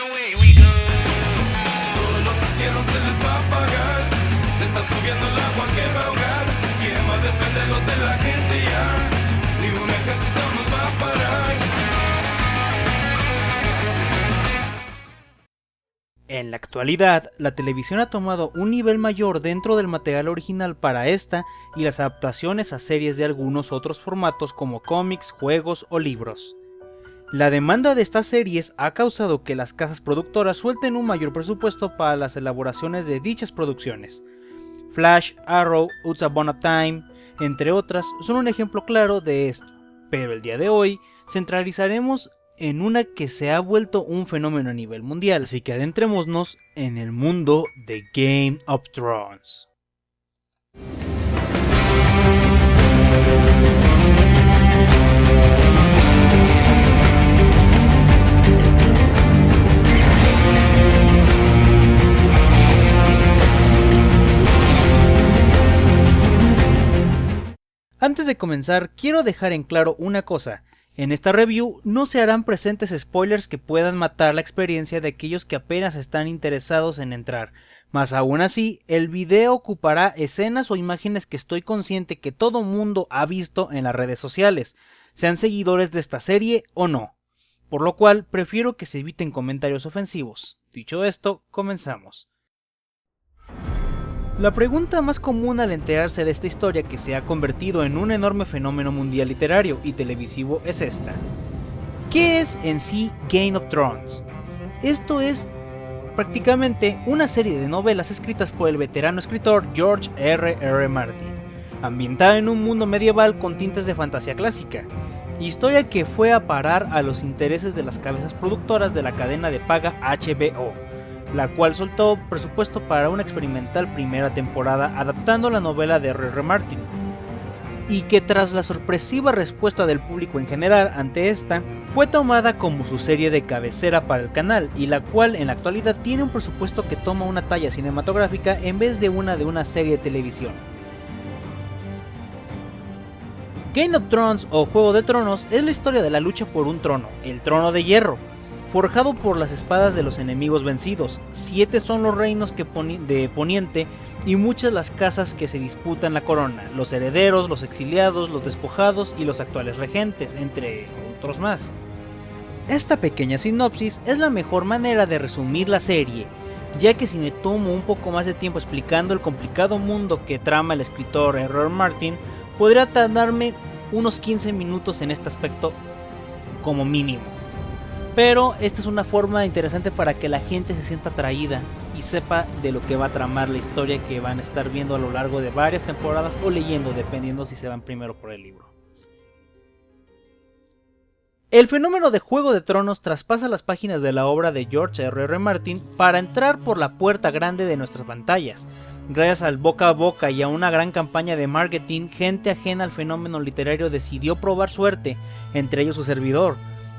away we go. Todo lo que hicieron se les va a pagar. Se está subiendo el agua que va a ahogar. ¿Quién va a defenderlos de la gente ya? Ni un ejército nos va a parar. En la actualidad, la televisión ha tomado un nivel mayor dentro del material original para esta y las adaptaciones a series de algunos otros formatos como cómics, juegos o libros. La demanda de estas series ha causado que las casas productoras suelten un mayor presupuesto para las elaboraciones de dichas producciones. Flash, Arrow, Once Upon a Time, entre otras, son un ejemplo claro de esto, pero el día de hoy centralizaremos en una que se ha vuelto un fenómeno a nivel mundial, así que adentrémonos en el mundo de Game of Thrones. Antes de comenzar, quiero dejar en claro una cosa. En esta review no se harán presentes spoilers que puedan matar la experiencia de aquellos que apenas están interesados en entrar, mas aún así el video ocupará escenas o imágenes que estoy consciente que todo mundo ha visto en las redes sociales, sean seguidores de esta serie o no, por lo cual prefiero que se eviten comentarios ofensivos. Dicho esto, comenzamos. La pregunta más común al enterarse de esta historia que se ha convertido en un enorme fenómeno mundial literario y televisivo es esta. ¿Qué es en sí Game of Thrones? Esto es prácticamente una serie de novelas escritas por el veterano escritor George R.R. Martin, ambientada en un mundo medieval con tintes de fantasía clásica, historia que fue a parar a los intereses de las cabezas productoras de la cadena de paga HBO, la cual soltó presupuesto para una experimental primera temporada adaptando la novela de R.R. Martin, y que tras la sorpresiva respuesta del público en general ante esta, fue tomada como su serie de cabecera para el canal, y la cual en la actualidad tiene un presupuesto que toma una talla cinematográfica en vez de una serie de televisión. Game of Thrones o Juego de Tronos es la historia de la lucha por un trono, el Trono de Hierro, forjado por las espadas de los enemigos vencidos. 7 son los reinos de Poniente y muchas las casas que se disputan la corona, los herederos, los exiliados, los despojados y los actuales regentes, entre otros más. Esta pequeña sinopsis es la mejor manera de resumir la serie, ya que si me tomo un poco más de tiempo explicando el complicado mundo que trama el escritor R.R. Martin, podría tardarme unos 15 minutos en este aspecto como mínimo. Pero esta es una forma interesante para que la gente se sienta atraída y sepa de lo que va a tramar la historia que van a estar viendo a lo largo de varias temporadas o leyendo, dependiendo si se van primero por el libro. El fenómeno de Juego de Tronos traspasa las páginas de la obra de George R.R. Martin para entrar por la puerta grande de nuestras pantallas. Gracias al boca a boca y a una gran campaña de marketing, gente ajena al fenómeno literario decidió probar suerte, entre ellos su servidor,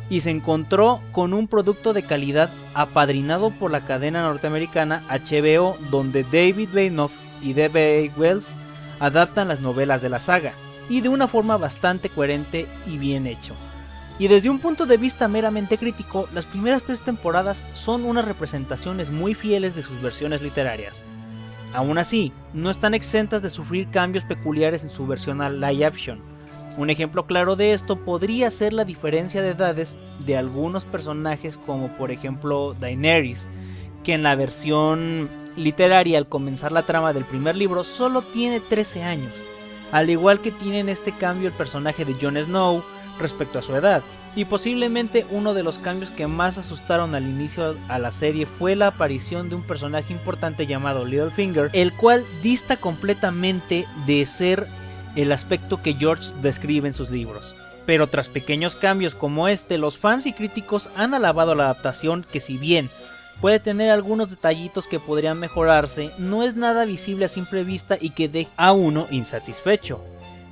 y se encontró con un producto de calidad apadrinado por la cadena norteamericana HBO, donde David Benioff y D.B. Wells adaptan las novelas de la saga, y de una forma bastante coherente y bien hecho. Y desde un punto de vista meramente crítico, las primeras 3 temporadas son unas representaciones muy fieles de sus versiones literarias. Aún así, no están exentas de sufrir cambios peculiares en su versión a live action. Un ejemplo claro de esto podría ser la diferencia de edades de algunos personajes, como por ejemplo Daenerys, que en la versión literaria al comenzar la trama del primer libro solo tiene 13 años, al igual que tiene en este cambio el personaje de Jon Snow respecto a su edad. Y posiblemente uno de los cambios que más asustaron al inicio a la serie fue la aparición de un personaje importante llamado Littlefinger, el cual dista completamente de ser el aspecto que George describe en sus libros. Pero tras pequeños cambios como este, los fans y críticos han alabado la adaptación, que si bien puede tener algunos detallitos que podrían mejorarse, no es nada visible a simple vista y que deja a uno insatisfecho.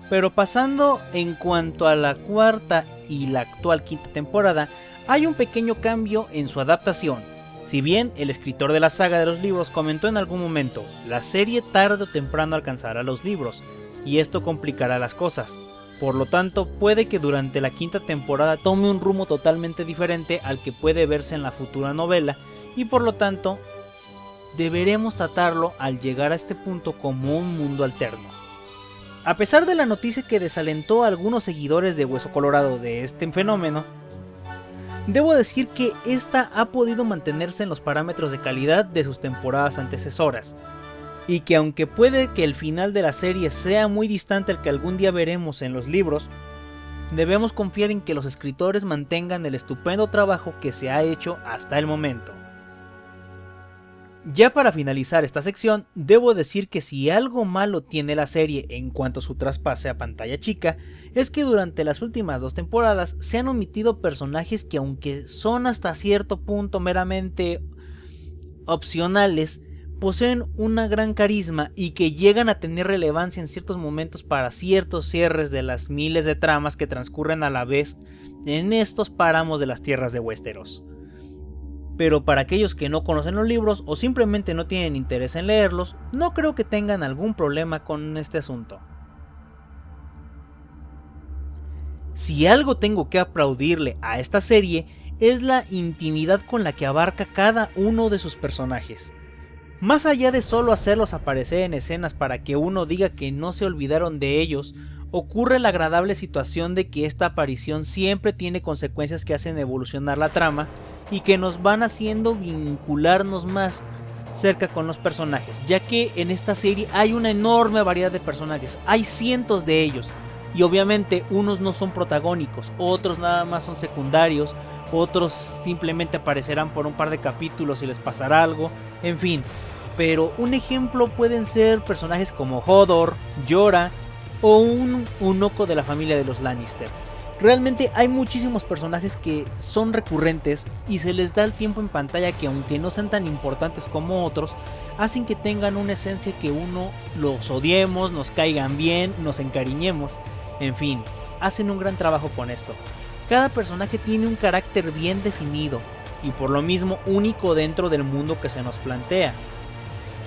Pero pasando en cuanto a la cuarta y la actual quinta temporada, hay un pequeño cambio en su adaptación. Si bien el escritor de la saga de los libros comentó en algún momento, la serie tarde o temprano alcanzará los libros, y esto complicará las cosas. Por lo tanto, puede que durante la quinta temporada tome un rumbo totalmente diferente al que puede verse en la futura novela, y por lo tanto, deberemos tratarlo al llegar a este punto como un mundo alterno. A pesar de la noticia que desalentó a algunos seguidores de Hueso Colorado de este fenómeno, debo decir que esta ha podido mantenerse en los parámetros de calidad de sus temporadas antecesoras, y que aunque puede que el final de la serie sea muy distante al que algún día veremos en los libros, debemos confiar en que los escritores mantengan el estupendo trabajo que se ha hecho hasta el momento. Ya para finalizar esta sección, debo decir que si algo malo tiene la serie en cuanto a su traspase a pantalla chica, es que durante las últimas 2 temporadas se han omitido personajes que, aunque son hasta cierto punto meramente opcionales, poseen una gran carisma y que llegan a tener relevancia en ciertos momentos para ciertos cierres de las miles de tramas que transcurren a la vez en estos páramos de las tierras de Westeros. Pero para aquellos que no conocen los libros o simplemente no tienen interés en leerlos, no creo que tengan algún problema con este asunto. Si algo tengo que aplaudirle a esta serie es la intimidad con la que abarca cada uno de sus personajes. Más allá de solo hacerlos aparecer en escenas para que uno diga que no se olvidaron de ellos, ocurre la agradable situación de que esta aparición siempre tiene consecuencias que hacen evolucionar la trama y que nos van haciendo vincularnos más cerca con los personajes, ya que en esta serie hay una enorme variedad de personajes, hay cientos de ellos, y obviamente unos no son protagónicos, otros nada más son secundarios, otros simplemente aparecerán por un par de capítulos y les pasará algo, en fin. Pero un ejemplo pueden ser personajes como Hodor, Jorah o un Unoko de la familia de los Lannister. Realmente hay muchísimos personajes que son recurrentes y se les da el tiempo en pantalla que, aunque no sean tan importantes como otros, hacen que tengan una esencia que uno los odiemos, nos caigan bien, nos encariñemos, en fin, hacen un gran trabajo con esto. Cada personaje tiene un carácter bien definido y por lo mismo único dentro del mundo que se nos plantea.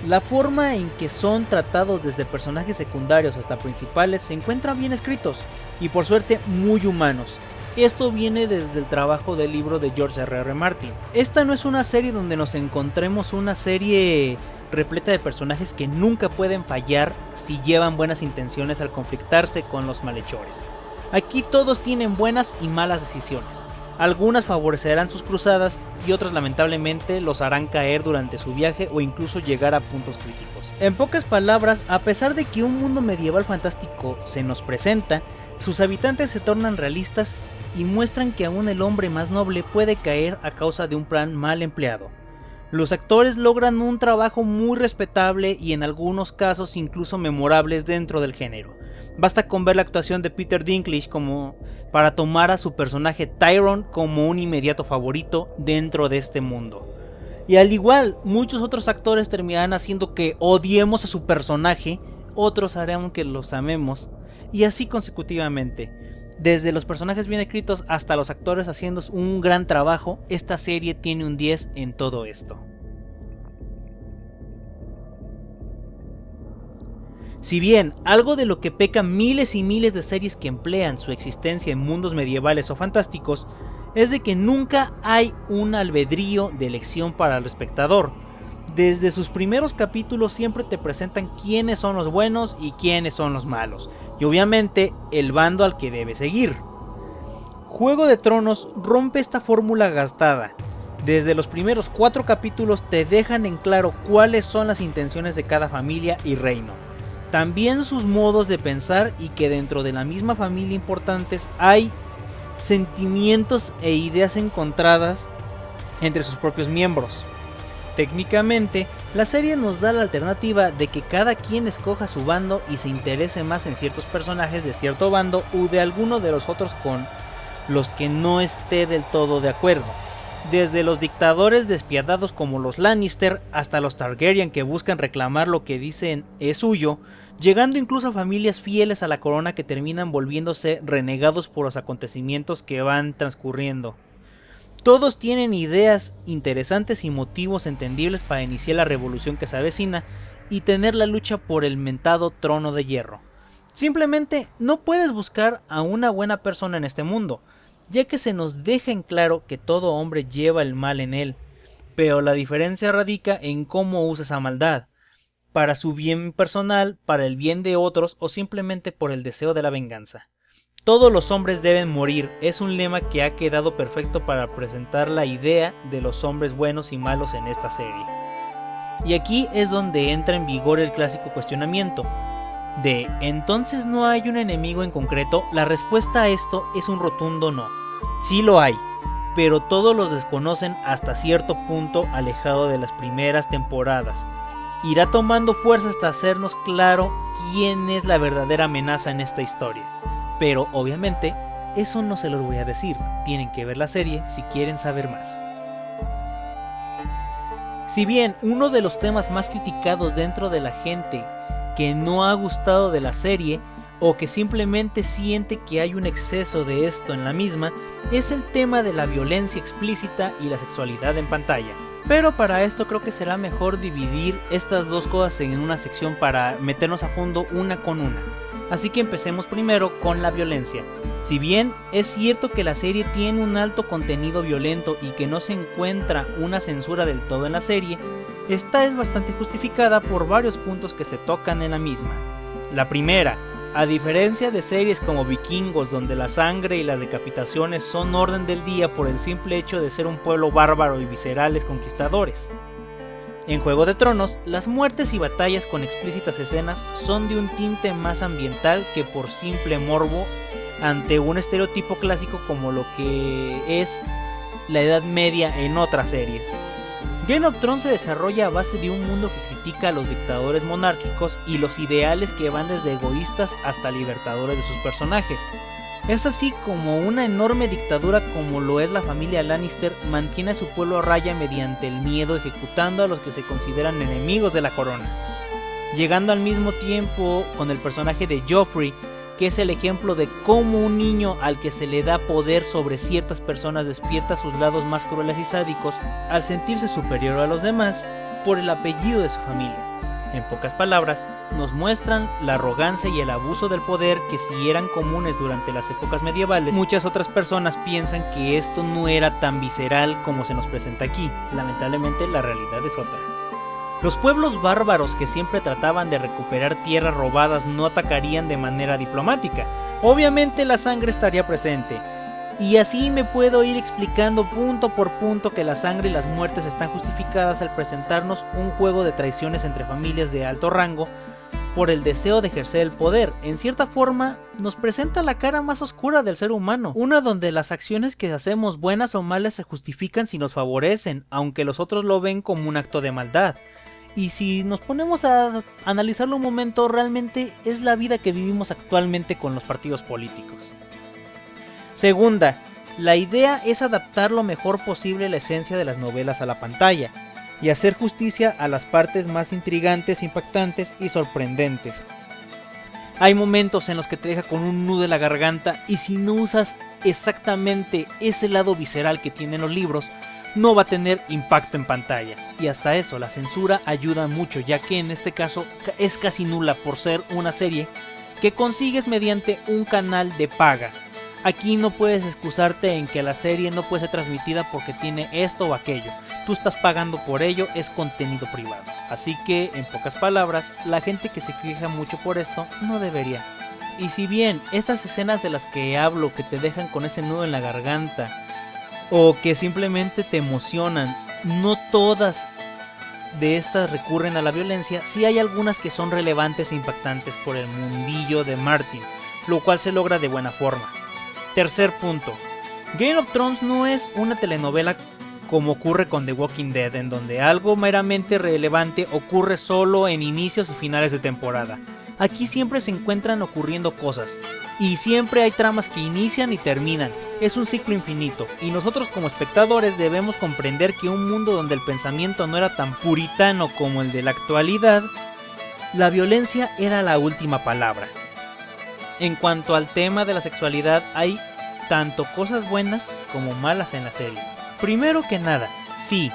La forma en que son tratados desde personajes secundarios hasta principales se encuentran bien escritos y por suerte muy humanos. Esto viene desde el trabajo del libro de George R.R. Martin. Esta no es una serie donde nos encontremos una serie repleta de personajes que nunca pueden fallar si llevan buenas intenciones al conflictarse con los malhechores. Aquí todos tienen buenas y malas decisiones. Algunas favorecerán sus cruzadas y otras lamentablemente los harán caer durante su viaje o incluso llegar a puntos críticos. En pocas palabras, a pesar de que un mundo medieval fantástico se nos presenta, sus habitantes se tornan realistas y muestran que aún el hombre más noble puede caer a causa de un plan mal empleado. Los actores logran un trabajo muy respetable y en algunos casos incluso memorables dentro del género. Basta con ver la actuación de Peter Dinklage como para tomar a su personaje Tyrone como un inmediato favorito dentro de este mundo. Y al igual, muchos otros actores terminarán haciendo que odiemos a su personaje, otros harán que los amemos, y así consecutivamente. Desde los personajes bien escritos hasta los actores haciendo un gran trabajo, esta serie tiene un 10 en todo esto. Si bien algo de lo que pecan miles y miles de series que emplean su existencia en mundos medievales o fantásticos es de que nunca hay un albedrío de elección para el espectador. Desde sus primeros capítulos siempre te presentan quiénes son los buenos y quiénes son los malos, y obviamente el bando al que debes seguir. Juego de Tronos rompe esta fórmula gastada. Desde los primeros 4 capítulos te dejan en claro cuáles son las intenciones de cada familia y reino. También sus modos de pensar y que dentro de la misma familia importantes hay sentimientos e ideas encontradas entre sus propios miembros. Técnicamente, la serie nos da la alternativa de que cada quien escoja su bando y se interese más en ciertos personajes de cierto bando o de alguno de los otros con los que no esté del todo de acuerdo. Desde los dictadores despiadados como los Lannister hasta los Targaryen que buscan reclamar lo que dicen es suyo, llegando incluso a familias fieles a la corona que terminan volviéndose renegados por los acontecimientos que van transcurriendo. Todos tienen ideas interesantes y motivos entendibles para iniciar la revolución que se avecina y tener la lucha por el mentado trono de hierro. Simplemente no puedes buscar a una buena persona en este mundo, ya que se nos deja en claro que todo hombre lleva el mal en él, pero la diferencia radica en cómo usa esa maldad, para su bien personal, para el bien de otros o simplemente por el deseo de la venganza. Todos los hombres deben morir es un lema que ha quedado perfecto para presentar la idea de los hombres buenos y malos en esta serie. Y aquí es donde entra en vigor el clásico cuestionamiento de ¿entonces no hay un enemigo en concreto? La respuesta a esto es un rotundo no. Sí lo hay, pero todos los desconocen hasta cierto punto alejado de las primeras temporadas. Irá tomando fuerza hasta hacernos claro quién es la verdadera amenaza en esta historia. Pero obviamente eso no se los voy a decir, tienen que ver la serie si quieren saber más. Si bien uno de los temas más criticados dentro de la gente que no ha gustado de la serie o que simplemente siente que hay un exceso de esto en la misma es el tema de la violencia explícita y la sexualidad en pantalla. Pero para esto creo que será mejor dividir estas dos cosas en una sección para meternos a fondo una con una. Así que empecemos primero con la violencia. Si bien es cierto que la serie tiene un alto contenido violento y que no se encuentra una censura del todo en la serie, esta es bastante justificada por varios puntos que se tocan en la misma. La primera, a diferencia de series como Vikingos donde la sangre y las decapitaciones son orden del día por el simple hecho de ser un pueblo bárbaro y viscerales conquistadores. En Juego de Tronos, las muertes y batallas con explícitas escenas son de un tinte más ambiental que por simple morbo ante un estereotipo clásico como lo que es la Edad Media en otras series. Game of Thrones se desarrolla a base de un mundo que critica a los dictadores monárquicos y los ideales que van desde egoístas hasta libertadores de sus personajes. Es así como una enorme dictadura como lo es la familia Lannister mantiene a su pueblo a raya mediante el miedo, ejecutando a los que se consideran enemigos de la corona. Llegando al mismo tiempo con el personaje de Joffrey, que es el ejemplo de cómo un niño al que se le da poder sobre ciertas personas despierta sus lados más crueles y sádicos al sentirse superior a los demás por el apellido de su familia. En pocas palabras, nos muestran la arrogancia y el abuso del poder que si eran comunes durante las épocas medievales, muchas otras personas piensan que esto no era tan visceral como se nos presenta aquí. Lamentablemente la realidad es otra. Los pueblos bárbaros que siempre trataban de recuperar tierras robadas no atacarían de manera diplomática. Obviamente la sangre estaría presente. Y así me puedo ir explicando punto por punto que la sangre y las muertes están justificadas al presentarnos un juego de traiciones entre familias de alto rango por el deseo de ejercer el poder. En cierta forma nos presenta la cara más oscura del ser humano, una donde las acciones que hacemos buenas o malas se justifican si nos favorecen, aunque los otros lo ven como un acto de maldad. Y si nos ponemos a analizarlo un momento, realmente es la vida que vivimos actualmente con los partidos políticos. Segunda, la idea es adaptar lo mejor posible la esencia de las novelas a la pantalla y hacer justicia a las partes más intrigantes, impactantes y sorprendentes. Hay momentos en los que te deja con un nudo en la garganta y si no usas exactamente ese lado visceral que tienen los libros, no va a tener impacto en pantalla. Y hasta eso, la censura ayuda mucho, ya que en este caso es casi nula por ser una serie que consigues mediante un canal de paga. Aquí no puedes excusarte en que la serie no puede ser transmitida porque tiene esto o aquello. Tú estás pagando por ello, es contenido privado. Así que, en pocas palabras, la gente que se queja mucho por esto no debería. Y si bien estas escenas de las que hablo que te dejan con ese nudo en la garganta o que simplemente te emocionan, no todas de estas recurren a la violencia, sí hay algunas que son relevantes e impactantes por el mundillo de Martin, lo cual se logra de buena forma. Tercer punto, Game of Thrones no es una telenovela como ocurre con The Walking Dead, en donde algo meramente relevante ocurre solo en inicios y finales de temporada. Aquí siempre se encuentran ocurriendo cosas, y siempre hay tramas que inician y terminan, es un ciclo infinito, y nosotros como espectadores debemos comprender que un mundo donde el pensamiento no era tan puritano como el de la actualidad, la violencia era la última palabra. En cuanto al tema de la sexualidad, hay tanto cosas buenas como malas en la serie. Primero que nada, sí,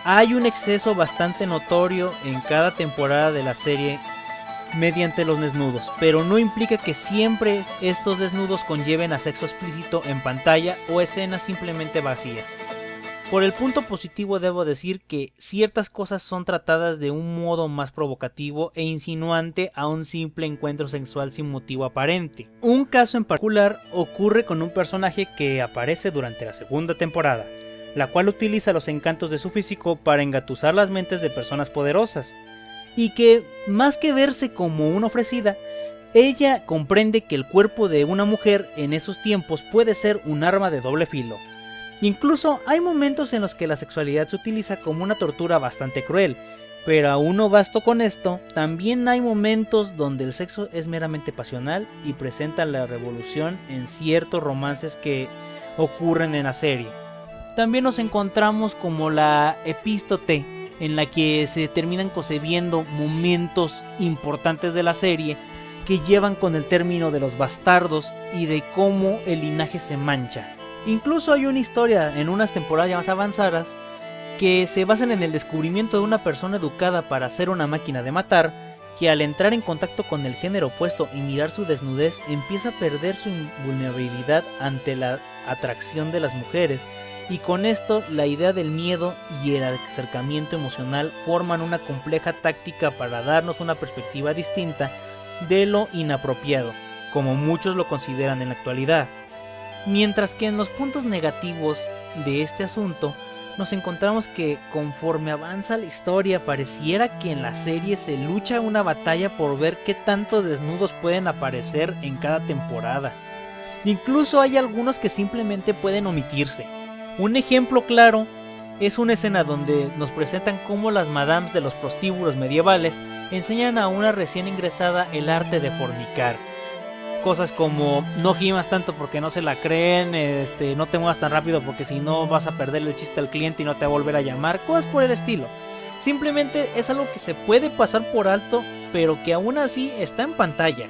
hay un exceso bastante notorio en cada temporada de la serie mediante los desnudos, pero no implica que siempre estos desnudos conlleven a sexo explícito en pantalla o escenas simplemente vacías. Por el punto positivo debo decir que ciertas cosas son tratadas de un modo más provocativo e insinuante a un simple encuentro sexual sin motivo aparente. Un caso en particular ocurre con un personaje que aparece durante la segunda temporada, la cual utiliza los encantos de su físico para engatusar las mentes de personas poderosas, y que, más que verse como una ofrecida, ella comprende que el cuerpo de una mujer en esos tiempos puede ser un arma de doble filo. Incluso hay momentos en los que la sexualidad se utiliza como una tortura bastante cruel, pero aún no basto con esto, también hay momentos donde el sexo es meramente pasional y presenta la revolución en ciertos romances que ocurren en la serie. También nos encontramos como la epístote, en la que se terminan concebiendo momentos importantes de la serie que llevan con el término de los bastardos y de cómo el linaje se mancha. Incluso hay una historia en unas temporadas más avanzadas que se basan en el descubrimiento de una persona educada para ser una máquina de matar, que al entrar en contacto con el género opuesto y mirar su desnudez empieza a perder su invulnerabilidad ante la atracción de las mujeres, y con esto la idea del miedo y el acercamiento emocional forman una compleja táctica para darnos una perspectiva distinta de lo inapropiado, como muchos lo consideran en la actualidad. Mientras que en los puntos negativos de este asunto, nos encontramos que conforme avanza la historia pareciera que en la serie se lucha una batalla por ver qué tantos desnudos pueden aparecer en cada temporada. Incluso hay algunos que simplemente pueden omitirse. Un ejemplo claro es una escena donde nos presentan cómo las madames de los prostíbulos medievales enseñan a una recién ingresada el arte de fornicar. Cosas como no gimas tanto porque no se la creen, no te muevas tan rápido porque si no vas a perder el chiste al cliente y no te va a volver a llamar, cosas por el estilo. Simplemente es algo que se puede pasar por alto, pero que aún así está en pantalla.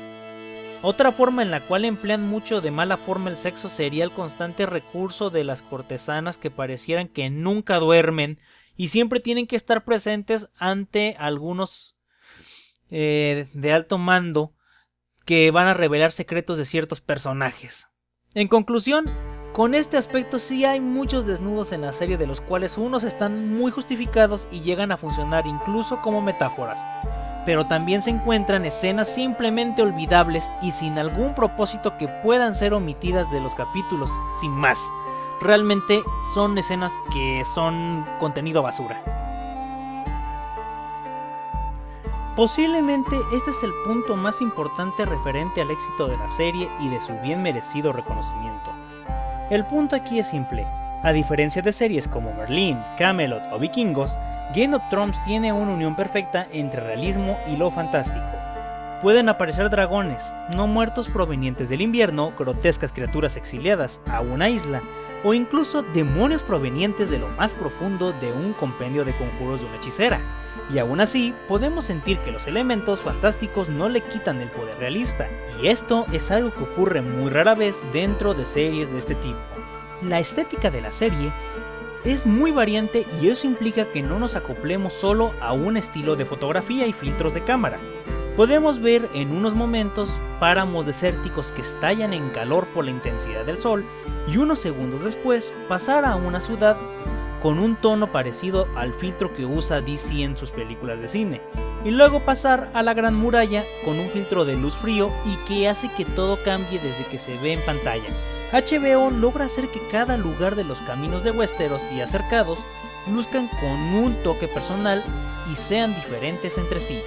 Otra forma en la cual emplean mucho de mala forma el sexo sería el constante recurso de las cortesanas que parecieran que nunca duermen y siempre tienen que estar presentes ante algunos de alto mando que van a revelar secretos de ciertos personajes. En conclusión, con este aspecto sí hay muchos desnudos en la serie de los cuales unos están muy justificados y llegan a funcionar incluso como metáforas, pero también se encuentran escenas simplemente olvidables y sin algún propósito que puedan ser omitidas de los capítulos sin más. Realmente son escenas que son contenido basura. Posiblemente este es el punto más importante referente al éxito de la serie y de su bien merecido reconocimiento. El punto aquí es simple. A diferencia de series como Merlin, Camelot o Vikingos, Game of Thrones tiene una unión perfecta entre realismo y lo fantástico. Pueden aparecer dragones no muertos provenientes del invierno, grotescas criaturas exiliadas a una isla, o incluso demonios provenientes de lo más profundo de un compendio de conjuros de una hechicera. Y aún así, podemos sentir que los elementos fantásticos no le quitan el poder realista, y esto es algo que ocurre muy rara vez dentro de series de este tipo. La estética de la serie es muy variante y eso implica que no nos acoplemos solo a un estilo de fotografía y filtros de cámara. Podemos ver en unos momentos páramos desérticos que estallan en calor por la intensidad del sol y unos segundos después pasar a una ciudad con un tono parecido al filtro que usa DC en sus películas de cine, y luego pasar a la Gran Muralla con un filtro de luz frío y que hace que todo cambie desde que se ve en pantalla. HBO logra hacer que cada lugar de los caminos de Westeros y acercados luzcan con un toque personal y sean diferentes entre sí.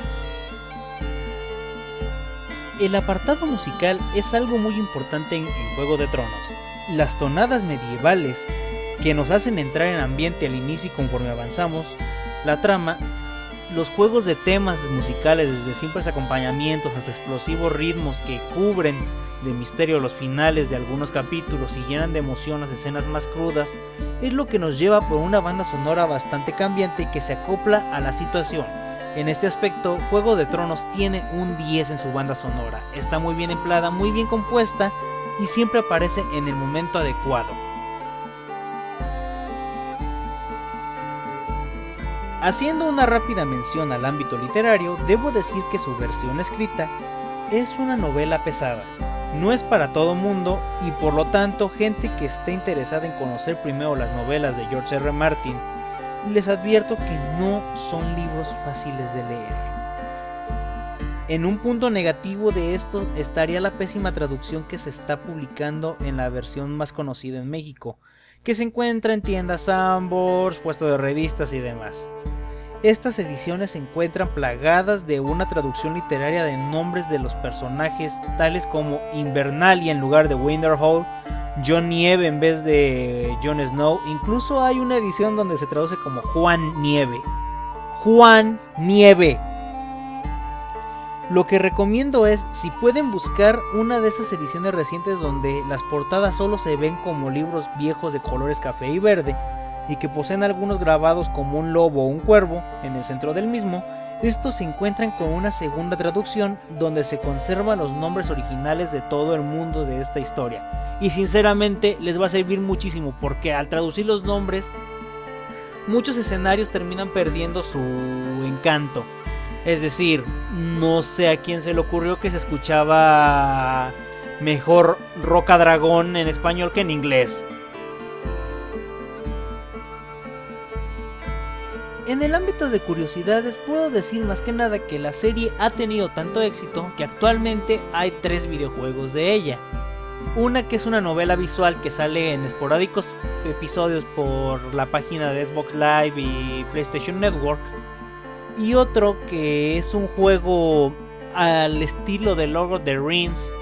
El apartado musical es algo muy importante en Juego de Tronos. Las tonadas medievales que nos hacen entrar en ambiente al inicio y conforme avanzamos la trama, los juegos de temas musicales desde simples acompañamientos hasta explosivos ritmos que cubren de misterio los finales de algunos capítulos y llenan de emoción las escenas más crudas, es lo que nos lleva por una banda sonora bastante cambiante que se acopla a la situación. En este aspecto, Juego de Tronos tiene un 10 en su banda sonora, está muy bien empleada, muy bien compuesta y siempre aparece en el momento adecuado. Haciendo una rápida mención al ámbito literario, debo decir que su versión escrita es una novela pesada. No es para todo mundo y por lo tanto gente que esté interesada en conocer primero las novelas de George R. Martin, les advierto que no son libros fáciles de leer. En un punto negativo de esto estaría la pésima traducción que se está publicando en la versión más conocida en México, que se encuentra en tiendas Sambors, puesto de revistas y demás. Estas ediciones se encuentran plagadas de una traducción literaria de nombres de los personajes tales como Invernalia en lugar de Winterhold, Jon Nieve en vez de Jon Snow, incluso hay una edición donde se traduce como Juan Nieve. Juan Nieve. Lo que recomiendo es, si pueden buscar una de esas ediciones recientes donde las portadas solo se ven como libros viejos de colores café y verde, y que poseen algunos grabados como un lobo o un cuervo en el centro del mismo, estos se encuentran con una segunda traducción donde se conservan los nombres originales de todo el mundo de esta historia. Y sinceramente les va a servir muchísimo porque al traducir los nombres, muchos escenarios terminan perdiendo su encanto. Es decir, no sé a quién se le ocurrió que se escuchaba mejor Roca Dragón en español que en inglés. En el ámbito de curiosidades puedo decir más que nada que la serie ha tenido tanto éxito que actualmente hay 3 videojuegos de ella. Una que es una novela visual que sale en esporádicos episodios por la página de Xbox Live y PlayStation Network. Y otro que es un juego al estilo de Lord of the Rings,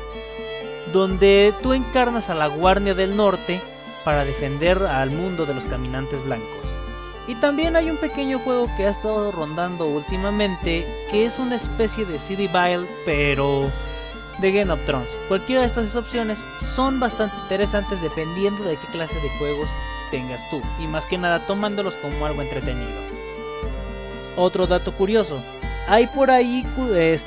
donde tú encarnas a la Guardia del Norte para defender al mundo de los caminantes blancos. Y también hay un pequeño juego que ha estado rondando últimamente, que es una especie de City Vile, pero de Game of Thrones. Cualquiera de estas opciones son bastante interesantes dependiendo de qué clase de juegos tengas tú, y más que nada tomándolos como algo entretenido. Otro dato curioso, hay por ahí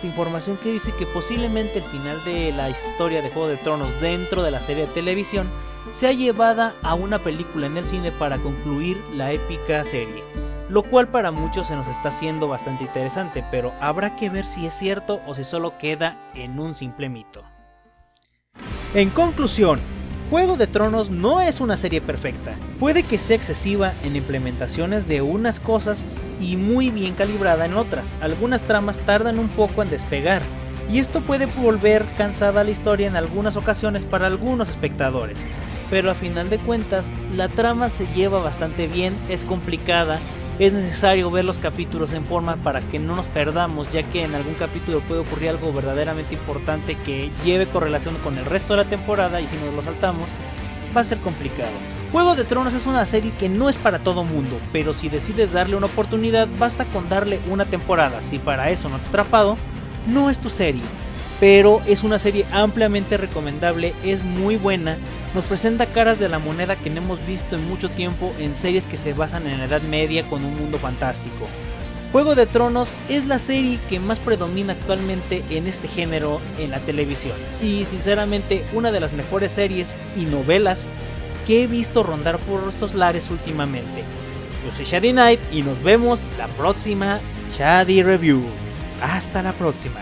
información que dice que posiblemente el final de la historia de Juego de Tronos dentro de la serie de televisión sea llevada a una película en el cine para concluir la épica serie, lo cual para muchos se nos está haciendo bastante interesante, pero habrá que ver si es cierto o si solo queda en un simple mito. En conclusión, Juego de Tronos no es una serie perfecta, puede que sea excesiva en implementaciones de unas cosas y muy bien calibrada en otras, algunas tramas tardan un poco en despegar, y esto puede volver cansada la historia en algunas ocasiones para algunos espectadores, pero a final de cuentas la trama se lleva bastante bien, es complicada, es necesario ver los capítulos en forma para que no nos perdamos, ya que en algún capítulo puede ocurrir algo verdaderamente importante que lleve correlación con el resto de la temporada y si nos lo saltamos va a ser complicado. Juego de Tronos es una serie que no es para todo mundo, pero si decides darle una oportunidad basta con darle una temporada, si para eso no te ha atrapado, no es tu serie, pero es una serie ampliamente recomendable, es muy buena, nos presenta caras de la moneda que no hemos visto en mucho tiempo en series que se basan en la Edad Media con un mundo fantástico. Juego de Tronos es la serie que más predomina actualmente en este género en la televisión y sinceramente una de las mejores series y novelas que he visto rondar por estos lares últimamente. Yo soy Shady Knight y nos vemos la próxima Shady Review. Hasta la próxima.